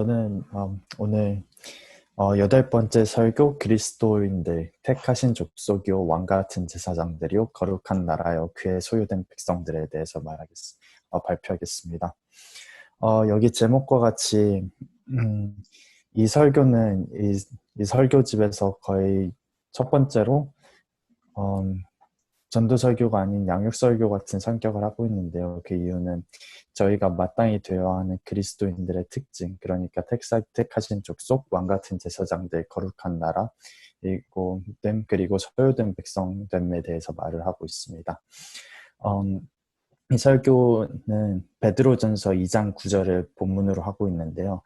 저는 오늘 여덟 번째 설교 그리스도인들 택하신 족속이요 왕 같은 제사장들이요 거룩한 나라요 그의 소유된 백성들에 대해서 발표하겠습니다. 여기 제목과 같이 이 설교는 이 설교집에서 거의 첫 번째로 전도 설교가 아닌 양육 설교 같은 성격을 하고 있는데요. 그 이유는 저희가 마땅히 되어야 하는 그리스도인들의 특징, 그러니까 택하신 족속, 왕 같은 제사장들, 거룩한 나라, 그리고 소유된 백성됨에 대해서 말을 하고 있습니다. 이 설교는 베드로전서 2장 9절을 본문으로 하고 있는데요.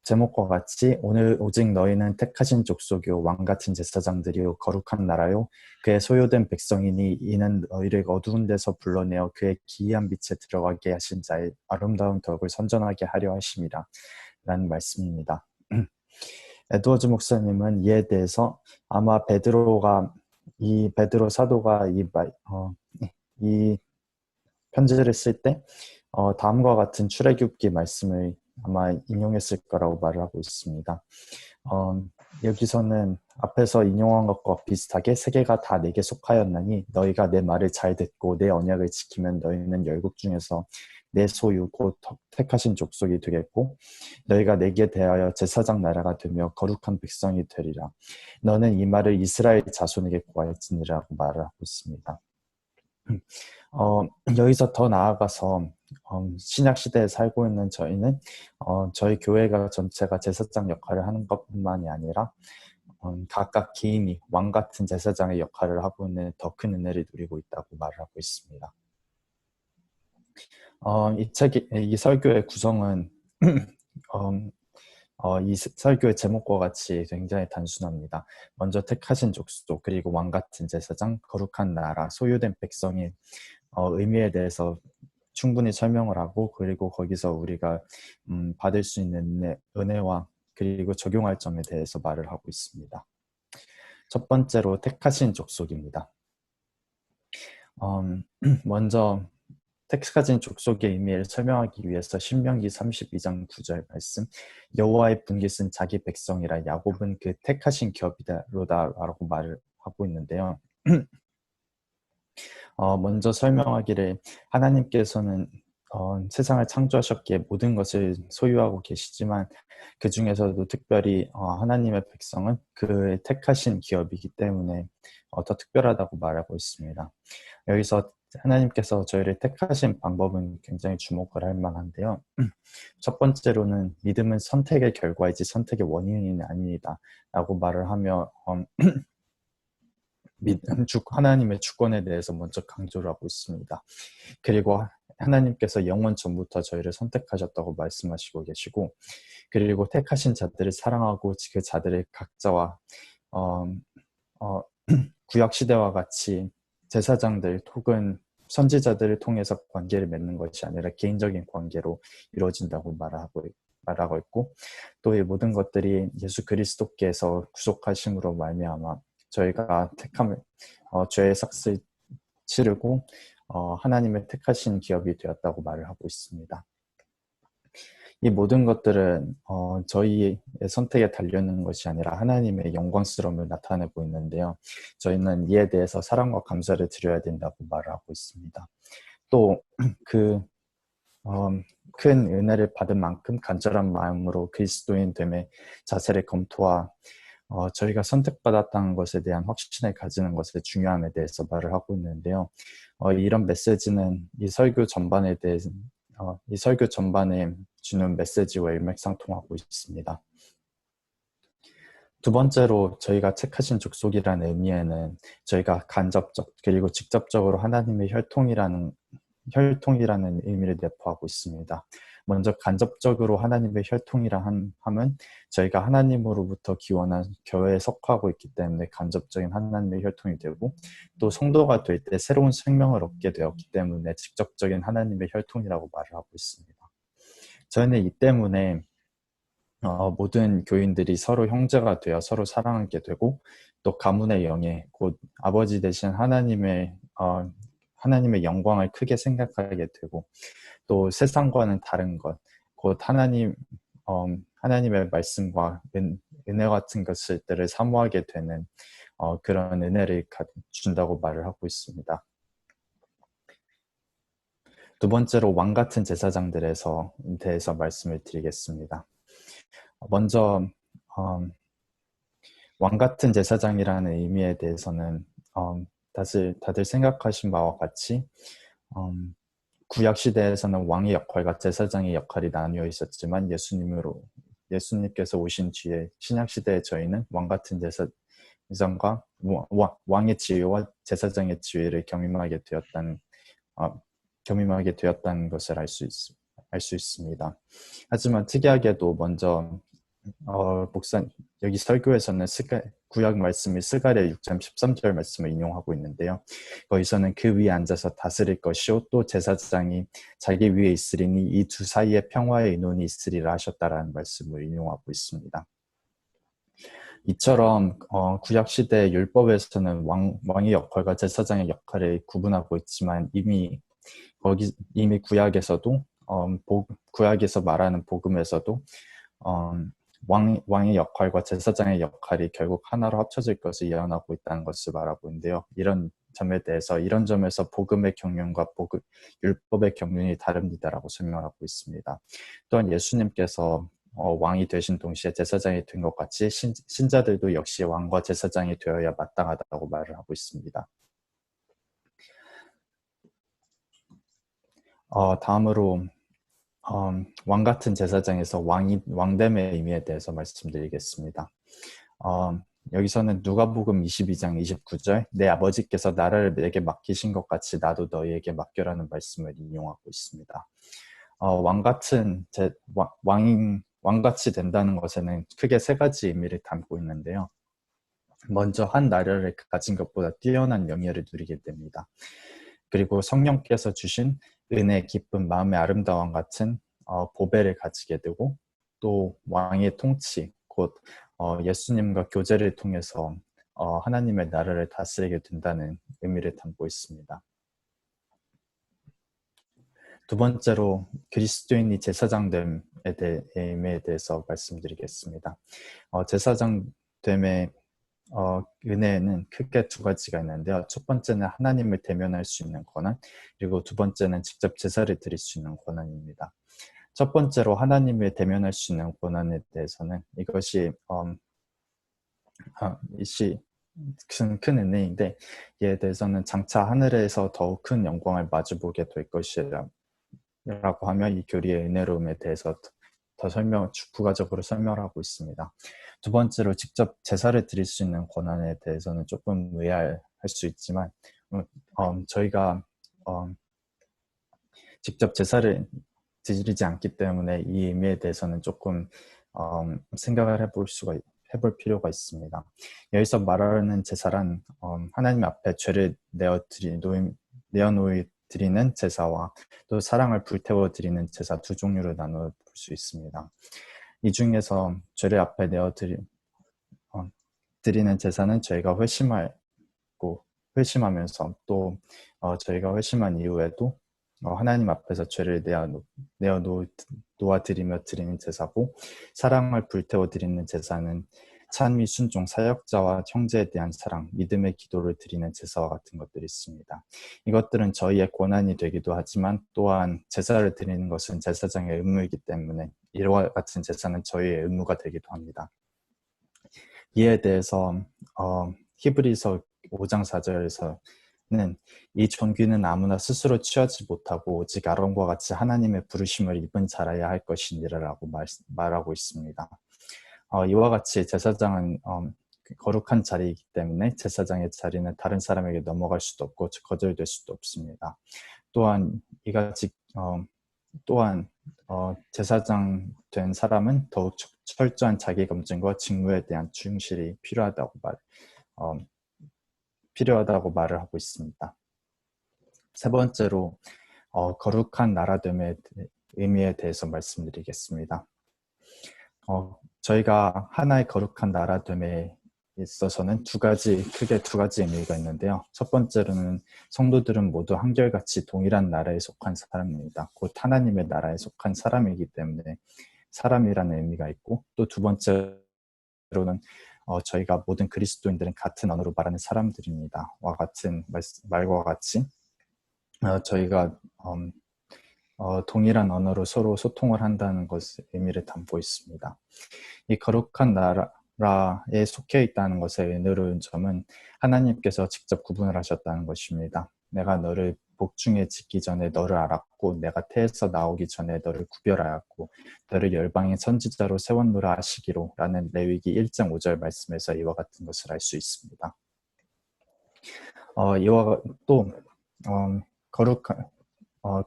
제목과 같이 오늘 오직 너희는 택하신 족속이요 왕 같은 제사장들이요 거룩한 나라요 그의 소유된 백성이니 이는 너희를 어두운 데서 불러내어 그의 기이한 빛에 들어가게 하신 자의 아름다운 덕을 선전하게 하려 하심이라 라는 말씀입니다. 에드워즈 목사님은 이에 대해서 아마 베드로 사도가 이 편지를 쓸 때 다음과 같은 출애굽기 말씀을 아마 인용했을 거라고 말을 하고 있습니다. 여기서는 앞에서 인용한 것과 비슷하게 세계가 다 내게 속하였나니 너희가 내 말을 잘 듣고 내 언약을 지키면 너희는 열국 중에서 내 소유 곧 택하신 족속이 되겠고 너희가 내게 대하여 제사장 나라가 되며 거룩한 백성이 되리라. 너는 이 말을 이스라엘 자손에게 고하였으니라고 말을 하고 있습니다. 여기서 더 나아가서 신약 시대에 살고 있는 저희는 저희 교회가 전체가 제사장 역할을 하는 것뿐만이 아니라 각각 개인이 왕 같은 제사장의 역할을 하고 있는 더 큰 은혜를 누리고 있다고 말을 하고 있습니다. 이 설교의 구성은 이 설교의 제목과 같이 굉장히 단순합니다. 먼저 택하신 족속, 그리고 왕 같은 제사장, 거룩한 나라, 소유된 백성의 의미에 대해서 충분히 설명을 하고 그리고 거기서 우리가 받을 수 있는 은혜와 그리고 적용할 점에 대해서 말을 하고 있습니다. 첫 번째로 택하신 족속입니다. 먼저 택하신 족속의 의미를 설명하기 위해서 신명기 32장 9절 말씀 여호와의 분깃은 자기 백성이라 야곱은 그 택하신 기업이다로다라고 말을 하고 있는데요. 먼저 설명하기를 하나님께서는 세상을 창조하셨기에 모든 것을 소유하고 계시지만 그 중에서도 특별히 하나님의 백성은 그의 택하신 기업이기 때문에 더 특별하다고 말하고 있습니다. 여기서 하나님께서 저희를 택하신 방법은 굉장히 주목을 할 만한데요. 첫 번째로는 믿음은 선택의 결과이지 선택의 원인이 아니다 라고 말을 하며 하나님의 주권에 대해서 먼저 강조를 하고 있습니다. 그리고 하나님께서 영원 전부터 저희를 선택하셨다고 말씀하시고 계시고 그리고 택하신 자들을 사랑하고 그 자들의 각자와 구약시대와 같이 제사장들 혹은 선지자들을 통해서 관계를 맺는 것이 아니라 개인적인 관계로 이루어진다고 말하고 있고 또 이 모든 것들이 예수 그리스도께서 구속하심으로 말미암아 저희가 죄의 삭을 치르고 하나님의 택하신 기업이 되었다고 말을 하고 있습니다. 이 모든 것들은 저희의 선택에 달려있는 것이 아니라 하나님의 영광스러움을 나타내고 있는데요. 저희는 이에 대해서 사랑과 감사를 드려야 된다고 말을 하고 있습니다. 또 큰 은혜를 받은 만큼 간절한 마음으로 그리스도인 됨의 자세를 검토와 저희가 선택받았다는 것에 대한 확신을 가지는 것의 중요함에 대해서 말을 하고 있는데요. 이런 메시지는 이 설교 전반에 주는 메시지와 일맥상통하고 있습니다. 두 번째로 저희가 택하신 족속이라는 의미에는 저희가 간접적 그리고 직접적으로 하나님의 혈통이라는 의미를 내포하고 있습니다. 먼저 간접적으로 하나님의 혈통이라 함은 저희가 하나님으로부터 기원한 교회에 속하고 있기 때문에 간접적인 하나님의 혈통이 되고 또 성도가 될 때 새로운 생명을 얻게 되었기 때문에 직접적인 하나님의 혈통이라고 말을 하고 있습니다. 저희는 이 때문에 모든 교인들이 서로 형제가 되어 서로 사랑하게 되고 또 가문의 영예 곧 아버지 되신 하나님의 영광을 크게 생각하게 되고 또 세상과는 다른 것 곧 하나님의 말씀과 은혜 같은 것들을 사모하게 되는 그런 은혜를 준다고 말을 하고 있습니다. 두 번째로 왕 같은 제사장들에서 대해서 말씀을 드리겠습니다. 먼저 왕 같은 제사장이라는 의미에 대해서는 다들 생각하신 바와 같이 구약 시대에서는 왕의 역할과 제사장의 역할이 나뉘어 있었지만 예수님께서 오신 뒤에 신약 시대의 저희는 왕 같은 제사장과 왕의 지위와 제사장의 지위를 경험하게 되었다는 것을 알 수 있습니다. 하지만 특이하게도 먼저 여기 설교에서는 구약 말씀이 스가랴 6장 13절 말씀을 인용하고 있는데요. 거기서는 그 위에 앉아서 다스릴 것이요 또 제사장이 자기 위에 있으리니 이 두 사이에 평화의 의논이 있으리라 하셨다라는 말씀을 인용하고 있습니다. 이처럼 구약 시대 율법에서는 왕의 역할과 제사장의 역할을 구분하고 있지만 이미 구약에서도 구약에서 말하는 복음에서도 왕의 역할과 제사장의 역할이 결국 하나로 합쳐질 것을 예언하고 있다는 것을 말하고 있는데요. 이런 점에서 복음의 경륜과 율법의 경륜이 다릅니다라고 설명하고 있습니다. 또한 예수님께서 왕이 되신 동시에 제사장이 된 것 같이 신자들도 역시 왕과 제사장이 되어야 마땅하다고 말을 하고 있습니다. 다음으로 왕 같은 제사장에서 왕됨의 의미에 대해서 말씀드리겠습니다. 여기서는 누가복음 22장 29절 내 아버지께서 나라를 내게 맡기신 것 같이 나도 너희에게 맡겨라는 말씀을 인용하고 있습니다. 왕같이 된다는 것에는 크게 세 가지 의미를 담고 있는데요. 먼저 한 나라를 가진 것보다 뛰어난 영예를 누리게 됩니다. 그리고 성령께서 주신 은혜, 기쁨, 마음의 아름다움 같은 보배를 가지게 되고 또 왕의 통치, 곧 예수님과 교제를 통해서 하나님의 나라를 다스리게 된다는 의미를 담고 있습니다. 두 번째로 그리스도인이 제사장됨에 대해서 말씀드리겠습니다. 제사장됨의 은혜에는 크게 두 가지가 있는데요. 첫 번째는 하나님을 대면할 수 있는 권한, 그리고 두 번째는 직접 제사를 드릴 수 있는 권한입니다. 첫 번째로 하나님을 대면할 수 있는 권한에 대해서는 이것이 큰 은혜인데 이에 대해서는 장차 하늘에서 더욱 큰 영광을 마주보게 될 것이라고 하며 이 교리의 은혜로움에 대해서 부가적으로 설명하고 있습니다. 두 번째로 직접 제사를 드릴 수 있는 권한에 대해서는 조금 의아할 수 있지만 저희가 직접 제사를 드리지 않기 때문에 이 의미에 대해서는 조금 생각을 해볼 필요가 있습니다. 여기서 말하는 제사란 하나님 앞에 죄를 내어놓드리는 제사와 또 사랑을 불태워 드리는 제사 두 종류로 나눠 볼 수 있습니다. 이 중에서 죄를 앞에 드리는 제사는 저희가 회심하면서 또 저희가 회심한 이후에도 하나님 앞에서 죄를 놓아드리며 드리는 제사고, 사랑을 불태워 드리는 제사는 찬미, 순종, 사역자와 형제에 대한 사랑, 믿음의 기도를 드리는 제사와 같은 것들이 있습니다. 이것들은 저희의 권한이 되기도 하지만 또한 제사를 드리는 것은 제사장의 의무이기 때문에 이와 같은 제사는 저희의 의무가 되기도 합니다. 이에 대해서 히브리서 5장 4절에서는 이 존귀는 아무나 스스로 취하지 못하고 오직 아론과 같이 하나님의 부르심을 입은 자라야 할 것이니라라고 말하고 있습니다. 이와 같이 제사장은 거룩한 자리이기 때문에 제사장의 자리는 다른 사람에게 넘어갈 수도 없고 거절될 수도 없습니다. 또한 이같이 제사장 된 사람은 더욱 철저한 자기 검증과 직무에 대한 충실이 필요하다고 말을 하고 있습니다. 세 번째로 거룩한 나라됨의 의미에 대해서 말씀드리겠습니다. 저희가 하나의 거룩한 나라됨에 있어서는 크게 두 가지 의미가 있는데요. 첫 번째로는 성도들은 모두 한결같이 동일한 나라에 속한 사람입니다. 곧 하나님의 나라에 속한 사람이기 때문에 사람이라는 의미가 있고, 또 두 번째로는 저희가 모든 그리스도인들은 같은 언어로 말하는 사람들입니다. 와 같은 말과 같이 저희가 동일한 언어로 서로 소통을 한다는 것의 의미를 담고 있습니다. 이 거룩한 나라에 속해 있다는 것의 의미로운 점은 하나님께서 직접 구분을 하셨다는 것입니다. 내가 너를 복중에 짓기 전에 너를 알았고, 내가 태에서 나오기 전에 너를 구별하였고, 너를 열방의 선지자로 세웠노라 하시기로 라는 레위기 1장 5절 말씀에서 이와 같은 것을 알 수 있습니다. 이와 또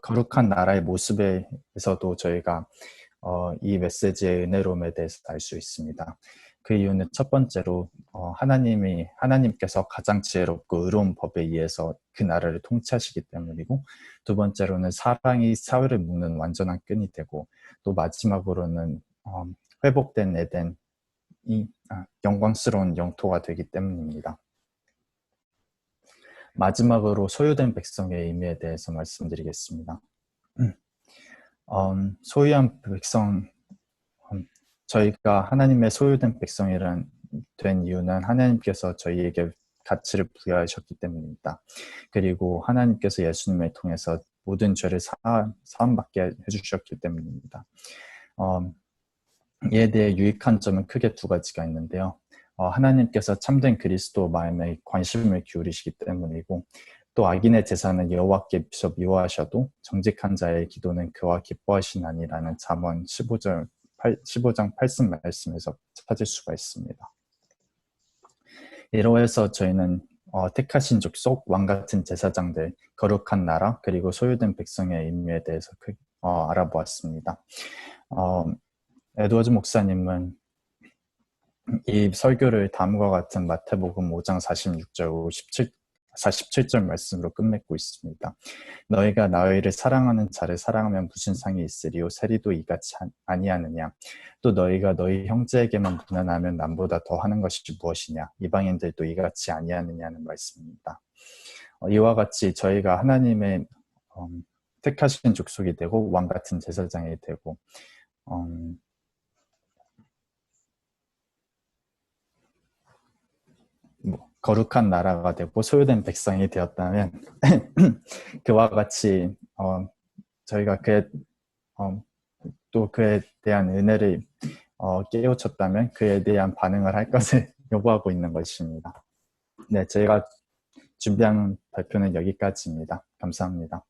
거룩한 나라의 모습에서도 저희가 이 메시지의 은혜로움에 대해서 알 수 있습니다. 그 이유는 첫 번째로 하나님께서 가장 지혜롭고 의로운 법에 의해서 그 나라를 통치하시기 때문이고, 두 번째로는 사랑이 사회를 묶는 완전한 끈이 되고, 또 마지막으로는 회복된 에덴이 영광스러운 영토가 되기 때문입니다. 마지막으로 소유된 백성의 의미에 대해서 말씀드리겠습니다. 소유한 백성, 저희가 하나님의 소유된 백성이란 된 이유는 하나님께서 저희에게 가치를 부여하셨기 때문입니다. 그리고 하나님께서 예수님을 통해서 모든 죄를 사함받게 해주셨기 때문입니다. 이에 대해 유익한 점은 크게 두 가지가 있는데요. 하나님께서 참된 그리스도 마음에 관심을 기울이시기 때문이고, 또 악인의 제사는 여호와께 비서 미워하셔도 정직한 자의 기도는 그와 기뻐하시나니라는 잠언 15장 8씀 말씀에서 찾을 수가 있습니다. 이로해서 저희는 택하신 족속, 왕같은 제사장들, 거룩한 나라, 그리고 소유된 백성의 의미에 대해서 알아보았습니다. 에드워즈 목사님은 이 설교를 다음과 같은 마태복음 5장 46절 47절 말씀으로 끝맺고 있습니다. 너희가 너희를 사랑하는 자를 사랑하면 무슨 상이 있으리요? 세리도 이같이 아니하느냐? 또 너희가 너희 형제에게만 무난하면 남보다 더 하는 것이 무엇이냐? 이방인들도 이같이 아니하느냐는 말씀입니다. 이와 같이 저희가 하나님의 택하신 족속이 되고 왕같은 제사장이 되고 거룩한 나라가 되고 소유된 백성이 되었다면 그와 같이 저희가 또 그에 대한 은혜를 깨우쳤다면 그에 대한 반응을 할 것을 요구하고 있는 것입니다. 네, 저희가 준비한 발표는 여기까지입니다. 감사합니다.